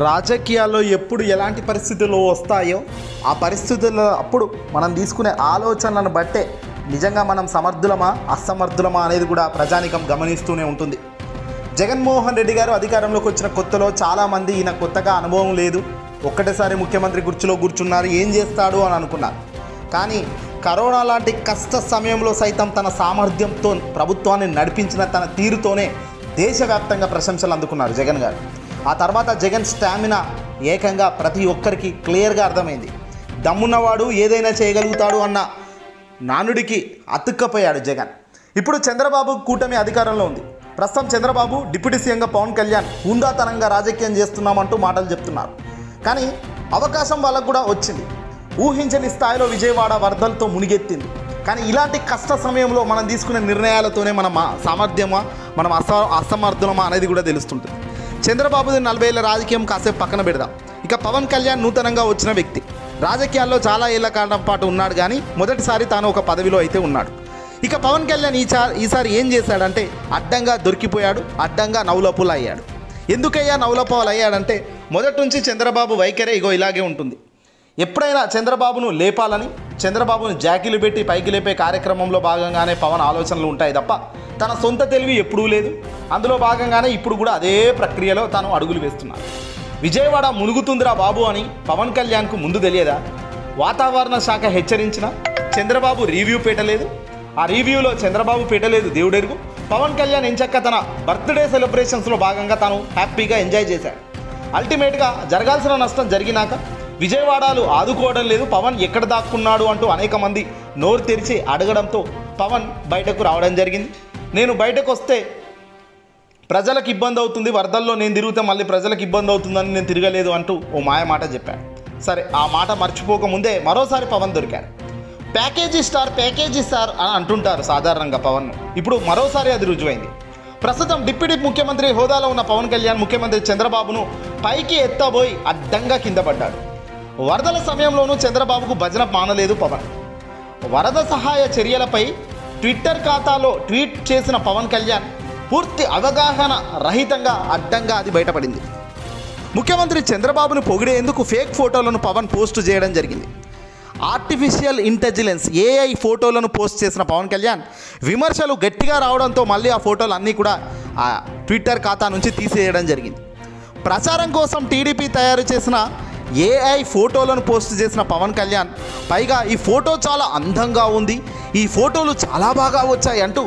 రాజకీయాల్లో ఎప్పుడు ఎలాంటి పరిస్థితులు వస్తాయో ఆ పరిస్థితుల్లో అప్పుడు మనం తీసుకునే ఆలోచనలను బట్టే నిజంగా మనం సమర్థులమా అసమర్థులమా అనేది కూడా ప్రజానికం గమనిస్తూనే ఉంటుంది. జగన్మోహన్ రెడ్డి గారు అధికారంలోకి వచ్చిన కొత్తలో చాలామంది ఈయన కొత్తగా అనుభవం లేదు, ఒక్కటేసారి ముఖ్యమంత్రి కుర్చీలో కూర్చున్నారు, ఏం చేస్తాడు అని అనుకున్నారు. కానీ కరోనా లాంటి కష్ట సమయంలో సైతం తన సామర్థ్యంతో ప్రభుత్వాన్ని నడిపించిన తన తీరుతోనే దేశవ్యాప్తంగా ప్రశంసలు అందుకున్నారు జగన్ గారు. ఆ తర్వాత జగన్ స్టామినా ఏకంగా ప్రతి ఒక్కరికి క్లియర్గా అర్థమైంది. దమ్మున్నవాడు ఏదైనా చేయగలుగుతాడు అన్న నానుడికి అతుక్కపోయాడు జగన్. ఇప్పుడు చంద్రబాబు కూటమి అధికారంలో ఉంది. ప్రస్తుతం చంద్రబాబు డిప్యూటీ సీఎంగా పవన్ కళ్యాణ్ హుందాతనంగా రాజకీయం చేస్తున్నామంటూ మాటలు చెప్తున్నారు. కానీ అవకాశం వాళ్ళకు కూడా వచ్చింది. ఊహించని స్థాయిలో విజయవాడ వరదలతో మునిగెత్తింది. కానీ ఇలాంటి కష్ట సమయంలో మనం తీసుకునే నిర్ణయాలతోనే మన సామర్థ్యమా మనం అసమర్థులమా అనేది కూడా తెలుస్తుంటుంది. చంద్రబాబుది 40 ఏళ్ల రాజకీయం కాసేపు పక్కన పెడదాం. ఇక పవన్ కళ్యాణ్ నూతనంగా వచ్చిన వ్యక్తి, రాజకీయాల్లో చాలా ఏళ్ల కాలం పాటు ఉన్నాడు, కానీ మొదటిసారి తాను ఒక పదవిలో అయితే ఉన్నాడు. ఇక పవన్ కళ్యాణ్ ఈసారి ఏం చేశాడంటే అడ్డంగా దొరికిపోయాడు, అడ్డంగా నవ్వులపులు అయ్యాడు. ఎందుకయ్యా నవ్వులపాలు అయ్యాడంటే మొదటి నుంచి చంద్రబాబు వైఖరే ఇగో ఇలాగే ఉంటుంది. ఎప్పుడైనా చంద్రబాబును లేపాలని, చంద్రబాబును జాకీలు పెట్టి పైకి లేపే కార్యక్రమంలో భాగంగానే పవన్ ఆలోచనలు ఉంటాయి తప్ప తన సొంత తెలివి ఎప్పుడూ లేదు. అందులో భాగంగానే ఇప్పుడు కూడా అదే ప్రక్రియలో తాను అడుగులు వేస్తున్నాడు. విజయవాడ మునుగుతుందిరా బాబు అని పవన్ కళ్యాణ్కు ముందు తెలియదా? వాతావరణ శాఖ హెచ్చరించిన చంద్రబాబు రివ్యూ పెట్టలేదు. ఆ రివ్యూలో చంద్రబాబు పెట్టలేదు దేవుడెరుగు. పవన్ కళ్యాణ్ ఎంచక్క తన బర్త్డే సెలబ్రేషన్స్లో భాగంగా తాను హ్యాపీగా ఎంజాయ్ చేశాడు. అల్టిమేట్గా జరగాల్సిన నష్టం జరిగినాక విజయవాడలు ఆదుకోవడం లేదు, పవన్ ఎక్కడ దాక్కున్నాడు అంటూ అనేక మంది నోరు తెరిచి అడగడంతో పవన్ బయటకు రావడం జరిగింది. నేను బయటకు వస్తే ప్రజలకు ఇబ్బంది అవుతుంది, వరదల్లో నేను తిరిగితే మళ్ళీ ప్రజలకు ఇబ్బంది అవుతుందని నేను తిరగలేదు అంటూ ఓ మాయ మాట చెప్పాడు. సరే, ఆ మాట మర్చిపోకముందే మరోసారి పవన్ దొరికాడు. ప్యాకేజీ స్టార్ అని అంటుంటారు సాధారణంగా పవన్. ఇప్పుడు మరోసారి అది రుజువైంది. ప్రస్తుతం డిప్యూటీ ముఖ్యమంత్రి హోదాలో ఉన్న పవన్ కళ్యాణ్ ముఖ్యమంత్రి చంద్రబాబును పైకి ఎత్తబోయి అడ్డంగా కింద పడ్డాడు. వరదల సమయంలోనూ చంద్రబాబుకు భజన మానలేదు పవన్. వరద సహాయ చర్యలపై ట్విట్టర్ ఖాతాలో ట్వీట్ చేసిన పవన్ కళ్యాణ్ పూర్తి అవగాహన రహితంగా అడ్డంగా అది బయటపడింది. ముఖ్యమంత్రి చంద్రబాబును పొగిడేందుకు ఫేక్ ఫోటోలను పవన్ పోస్టు చేయడం జరిగింది. ఆర్టిఫిషియల్ ఇంటెలిజెన్స్ AI ఫోటోలను పోస్ట్ చేసిన పవన్ కళ్యాణ్ విమర్శలు గట్టిగా రావడంతో మళ్ళీ ఆ ఫోటోలు అన్నీ కూడా ఆ ట్విట్టర్ ఖాతా నుంచి తీసేయడం జరిగింది. ప్రచారం కోసం టీడీపీ తయారు చేసిన AI ఫోటోలను పోస్ట్ చేసిన పవన్ కళ్యాణ్ పైగా ఈ ఫోటో చాలా అందంగా ఉంది, ఈ ఫోటోలు చాలా బాగా వచ్చాయి అంటూ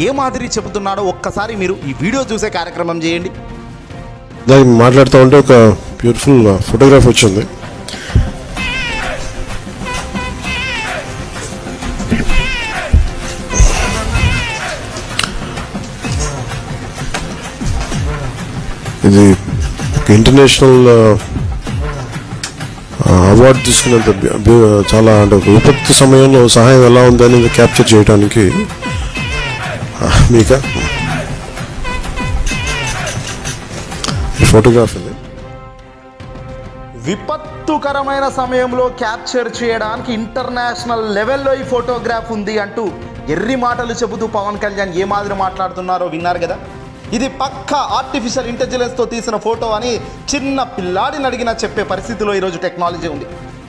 ఏ మాదిరి చెబుతున్నాడో ఒక్కసారి మీరు ఈ వీడియో చూసే కార్యక్రమం చేయండి. మాట్లాడుతూ ఉంటే ఒక బ్యూటిఫుల్ ఫోటోగ్రాఫ్ వచ్చింది. ఇది ఇంటర్నేషనల్ అవార్డు తీసుకున్నంత చాలా అంటే విపత్తు సమయంలో సహాయం ఎలా ఉంది అనేది క్యాప్చర్ చేయడానికి మీకు ఈ ఫోటోగ్రాఫ్ ఇది. విపత్తుకరమైన సమయంలో క్యాప్చర్ చేయడానికి ఇంటర్నేషనల్ లెవెల్లో ఈ ఫోటోగ్రాఫ్ ఉంది అంటూ ఎర్రి మాటలు చెబుతూ పవన్ కళ్యాణ్ ఏ మాదిరి మాట్లాడుతున్నారో విన్నారు కదా. ఇది పక్కా ఆర్టిఫిషియల్ ఇంటెలిజెన్స్తో తీసిన ఫోటో అని చిన్న పిల్లాడిని అడిగినా చెప్పే పరిస్థితిలో ఈరోజు టెక్నాలజీ ఉంది.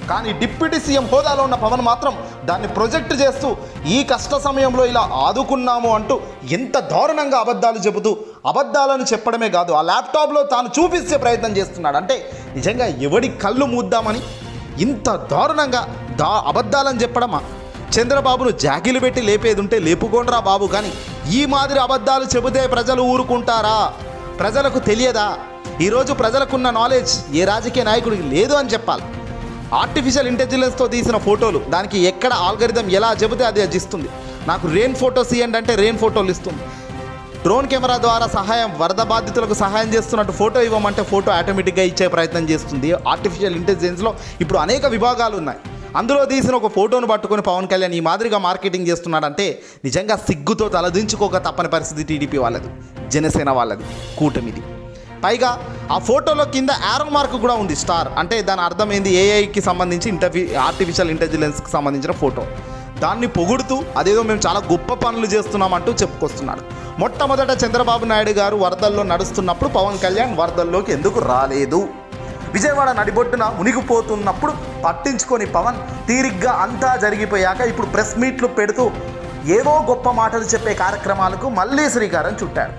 కానీ డిప్యూటీ సీఎం హోదాలో ఉన్న పవన్ మాత్రం దాన్ని ప్రొజెక్ట్ చేస్తూ ఈ కష్ట సమయంలో ఇలా ఆదుకున్నాము అంటూ ఎంత దారుణంగా అబద్ధాలు చెబుతూ అబద్ధాలను చెప్పడమే కాదు ఆ ల్యాప్టాప్లో తాను చూపించే ప్రయత్నం చేస్తున్నాడు. అంటే నిజంగా ఎవడి కళ్ళు మూద్దామని ఇంత దారుణంగా అబద్ధాలను చెప్పడమా? చంద్రబాబును జాకీలు పెట్టి లేపేది ఉంటే లేపుకోండ్రా బాబు, కానీ ఈ మాదిరి అబద్ధాలు చెబితే ప్రజలు ఊరుకుంటారా? ప్రజలకు తెలియదా? ఈరోజు ప్రజలకున్న నాలెడ్జ్ ఏ రాజకీయ నాయకుడికి లేదు అని చెప్పాలి. ఆర్టిఫిషియల్ ఇంటెలిజెన్స్తో తీసిన ఫోటోలు, దానికి ఎక్కడ ఆల్గరిథం ఎలా చెబితే అది ఇస్తుంది. నాకు రెయిన్ ఫోటోస్ ఇవ్వండి అంటే రెయిన్ ఫోటోలు ఇస్తుంది. డ్రోన్ కెమెరా ద్వారా వరద బాధితులకు సహాయం చేస్తున్నట్టు ఫోటో ఇవ్వమంటే ఫోటో ఆటోమేటిక్గా ఇచ్చే ప్రయత్నం చేస్తుంది. ఆర్టిఫిషియల్ ఇంటెలిజెన్స్లో ఇప్పుడు అనేక విభాగాలు ఉన్నాయి. అందులో తీసిన ఒక ఫోటోను పట్టుకొని పవన్ కళ్యాణ్ ఈ మాదిరిగా మార్కెటింగ్ చేస్తున్నాడంటే నిజంగా సిగ్గుతో తలదించుకోక తప్పని పరిస్థితి టీడీపీ వాళ్ళది, జనసేన వాళ్ళది, కూటమిది. పైగా ఆ ఫోటోలో కింద యారో మార్క్ కూడా ఉంది, స్టార్. అంటే దాని అర్థం ఏంది? AIకి సంబంధించి ఆర్టిఫిషియల్ ఇంటెలిజెన్స్కి సంబంధించిన ఫోటో. దాన్ని పొగుడుతూ అదేదో మేము చాలా గొప్ప పనులు చేస్తున్నామంటూ చెప్పుకొస్తున్నాడు. మొట్టమొదట చంద్రబాబు నాయుడు గారు వరదల్లో నడుస్తున్నప్పుడు పవన్ కళ్యాణ్ వరదల్లోకి ఎందుకు రాలేదు? విజయవాడ నడిబొడ్డున మునిగిపోతున్నప్పుడు పట్టించుకొని పవన్ తీరిగ్గా అంతా జరిగిపోయాక ఇప్పుడు ప్రెస్ మీట్లు పెడుతూ ఏవో గొప్ప మాటలు చెప్పే కార్యక్రమాలకు మళ్ళీ శ్రీకారం చుట్టాడు.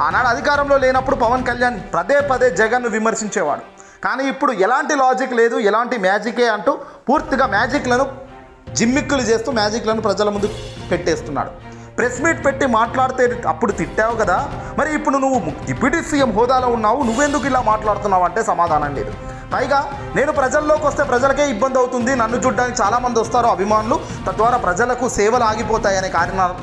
ఆనాడు అధికారంలో లేనప్పుడు పవన్ కళ్యాణ్ పదే పదే జగన్ను విమర్శించేవాడు. కానీ ఇప్పుడు ఎలాంటి లాజిక్ లేదు, ఎలాంటి మ్యాజికే అంటూ పూర్తిగా మ్యాజిక్లను జిమ్మిక్కులు చేస్తూ మ్యాజిక్లను ప్రజల ముందు పెట్టేస్తున్నాడు. ప్రెస్ మీట్ పెట్టి మాట్లాడితే అప్పుడు తిట్టావు కదా, మరి ఇప్పుడు నువ్వు డిప్యూటీ సీఎం హోదాలో ఉన్నావు, నువ్వెందుకు ఇలా మాట్లాడుతున్నావు అంటే సమాధానం లేదు. పైగా నేను ప్రజల్లోకి వస్తే ప్రజలకే ఇబ్బంది అవుతుంది, నన్ను చూడడానికి చాలామంది వస్తారు అభిమానులు, తద్వారా ప్రజలకు సేవలు ఆగిపోతాయనే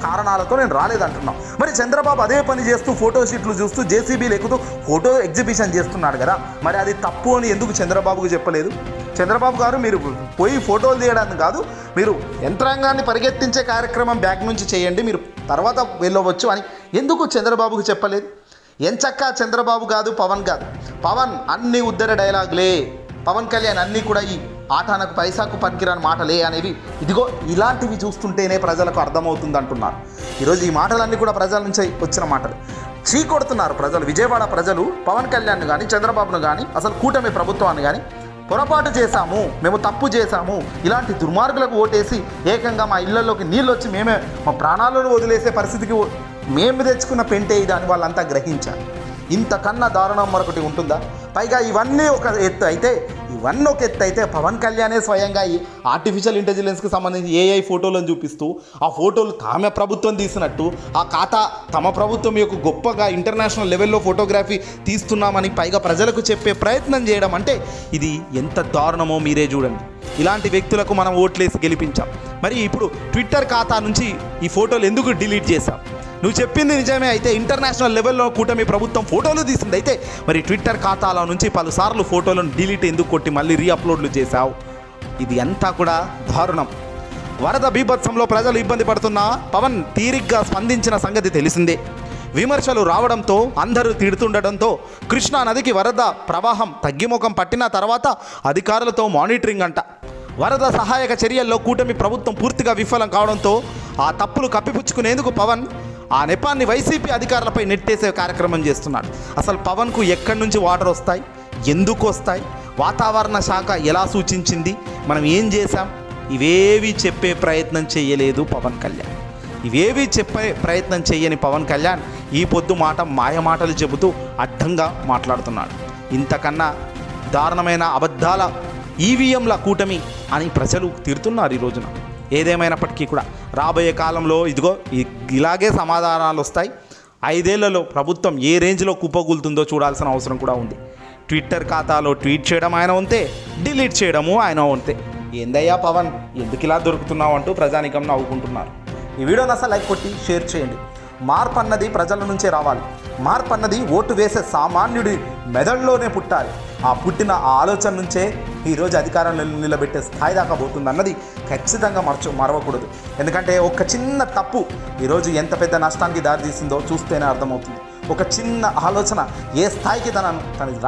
కారణాలతో నేను రాలేదంటున్నాను. మరి చంద్రబాబు అదే పని చేస్తూ ఫోటో షీట్లు చూస్తూ జేసీబీలు ఎక్కుతూ ఫోటో ఎగ్జిబిషన్ చేస్తున్నాడు కదా, మరి అది తప్పు అని ఎందుకు చంద్రబాబుకు చెప్పలేదు? చంద్రబాబు గారు, మీరు పోయి ఫోటోలు తీయడానికి కాదు, మీరు యంత్రాంగాన్ని పరిగెత్తించే కార్యక్రమం బ్యాక్ నుంచి చేయండి, మీరు తర్వాత వెళ్ళవచ్చు అని ఎందుకు చంద్రబాబుకు చెప్పలేదు? ఎంచక్కా చంద్రబాబు కాదు, పవన్ కాదు. పవన్ అన్ని ఉద్దర డైలాగులే, పవన్ కళ్యాణ్ అన్నీ కూడా ఈ ఆటానకు పైసాకు పనికిరాని మాటలే అనేవి ఇదిగో ఇలాంటివి చూస్తుంటేనే ప్రజలకు అర్థమవుతుంది అంటున్నారు. ఈరోజు ఈ మాటలన్నీ కూడా ప్రజల నుంచి వచ్చిన మాటలు. చీకొడుతున్నారు ప్రజలు, విజయవాడ ప్రజలు పవన్ కళ్యాణ్ను కానీ చంద్రబాబును కానీ అసలు కూటమి ప్రభుత్వాన్ని కానీ పొరపాటు చేశాము, మేము తప్పు చేశాము, ఇలాంటి దుర్మార్గులకు ఓటేసి ఏకంగా మా ఇళ్లలోకి నీళ్ళు వచ్చి మేమే మా ప్రాణాలను వదిలేసే పరిస్థితికి మేము తెచ్చుకున్న పెంటే దాన్ని వాళ్ళంతా గ్రహించారు. ఇంతకన్నా దారుణం మరొకటి ఉంటుందా? పైగా ఇవన్నీ ఒక ఎత్తు అయితే పవన్ కళ్యాణే స్వయంగా ఈ ఆర్టిఫిషియల్ ఇంటెలిజెన్స్కి సంబంధించి ఏఐ ఫోటోలను చూపిస్తూ ఆ ఫోటోలు తామే ప్రభుత్వం తీసినట్టు, ఆ ఖాతా తమ ప్రభుత్వం యొక్క గొప్పగా ఇంటర్నేషనల్ లెవెల్లో ఫోటోగ్రఫీ తీస్తున్నామని పైగా ప్రజలకు చెప్పే ప్రయత్నం చేయడం అంటే ఇది ఎంత దారుణమో మీరే చూడండి. ఇలాంటి వ్యక్తులకు మనం ఓట్లేసి గెలిపించాం. మరి ఇప్పుడు ట్విట్టర్ ఖాతా నుంచి ఈ ఫోటోలు ఎందుకు డిలీట్ చేశాం? నువ్వు చెప్పింది నిజమే అయితే, ఇంటర్నేషనల్ లెవెల్లో కూటమి ప్రభుత్వం ఫోటోలు తీసింది అయితే, మరి ట్విట్టర్ ఖాతాల నుంచి పలుసార్లు ఫోటోలను డిలీట్ ఎందుకు కొట్టి మళ్ళీ రీఅప్లోడ్లు చేశావు? ఇది అంతా కూడా దారుణం. వరద బీభత్సంలో ప్రజలు ఇబ్బంది పడుతున్నా పవన్ తీరిగ్గా స్పందించిన సంగతి తెలిసిందే. విమర్శలు రావడంతో అందరూ తిడుతుండటంతో కృష్ణా నదికి వరద ప్రవాహం తగ్గిముఖం పట్టిన తర్వాత అధికారులతో మానిటరింగ్ అంట. వరద సహాయక చర్యల్లో కూటమి ప్రభుత్వం పూర్తిగా విఫలం కావడంతో ఆ తప్పులు కప్పిపుచ్చుకునేందుకు పవన్ ఆ నెపాన్ని వైసీపీ అధికారులపై నెట్టేసే కార్యక్రమం చేస్తున్నాడు. అసలు పవన్కు ఎక్కడి నుంచి వాటర్ వస్తాయి, ఎందుకు వస్తాయి, వాతావరణ శాఖ ఎలా సూచించింది, మనం ఏం చేశాం, ఇవేవి చెప్పే ప్రయత్నం చేయలేదు పవన్ కళ్యాణ్. ఇవేవి చెప్పే ప్రయత్నం చేయని పవన్ కళ్యాణ్ ఈ పొద్దు మాయమాటలు చెబుతూ అడ్డంగా మాట్లాడుతున్నాడు. ఇంతకన్నా దారుణమైన అబద్ధాల ఈవీఎంల కూటమి అని ప్రజలు తీరుతున్నారు ఈ రోజున. ఏదేమైనప్పటికీ కూడా రాబోయే కాలంలో ఇదిగో ఇలాగే సమాధానాలు వస్తాయి. 5 ఏళ్లలో ప్రభుత్వం ఏ రేంజ్లో కుప్పకూలుతుందో చూడాల్సిన అవసరం కూడా ఉంది. ట్విట్టర్ ఖాతాలో ట్వీట్ చేయడం ఆయన వంతే, డిలీట్ చేయడము ఆయన వంతే. ఏందయ్యా పవన్, ఎందుకు ఇలా దొరుకుతున్నావు అంటూ ప్రజానికం నవ్వుకుంటున్నారు. ఈ వీడియోని అసలు లైక్ కొట్టి షేర్ చేయండి. మార్పు అన్నది ప్రజల నుంచే రావాలి. మార్పు అన్నది ఓటు వేసే సామాన్యుడి మెదడులోనే పుట్టాలి. ఆ పుట్టిన ఆలోచన నుంచే ఈరోజు అధికారంలో నిలబెట్టే స్థాయి దాకా పోతుంది అన్నది ఖచ్చితంగా మరవకూడదు. ఎందుకంటే ఒక చిన్న తప్పు ఈరోజు ఎంత పెద్ద నష్టానికి దారితీసిందో చూస్తేనే అర్థమవుతుంది. ఒక చిన్న ఆలోచన ఏ స్థాయికి తన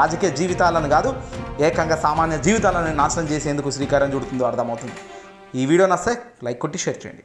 రాజకీయ జీవితాలను కాదు, ఏకంగా సామాన్య జీవితాలను నాశనం చేసేందుకు శ్రీకారం చుడుతుందో అర్థమవుతుంది. ఈ వీడియో నచ్చితే లైక్ కొట్టి షేర్ చేయండి.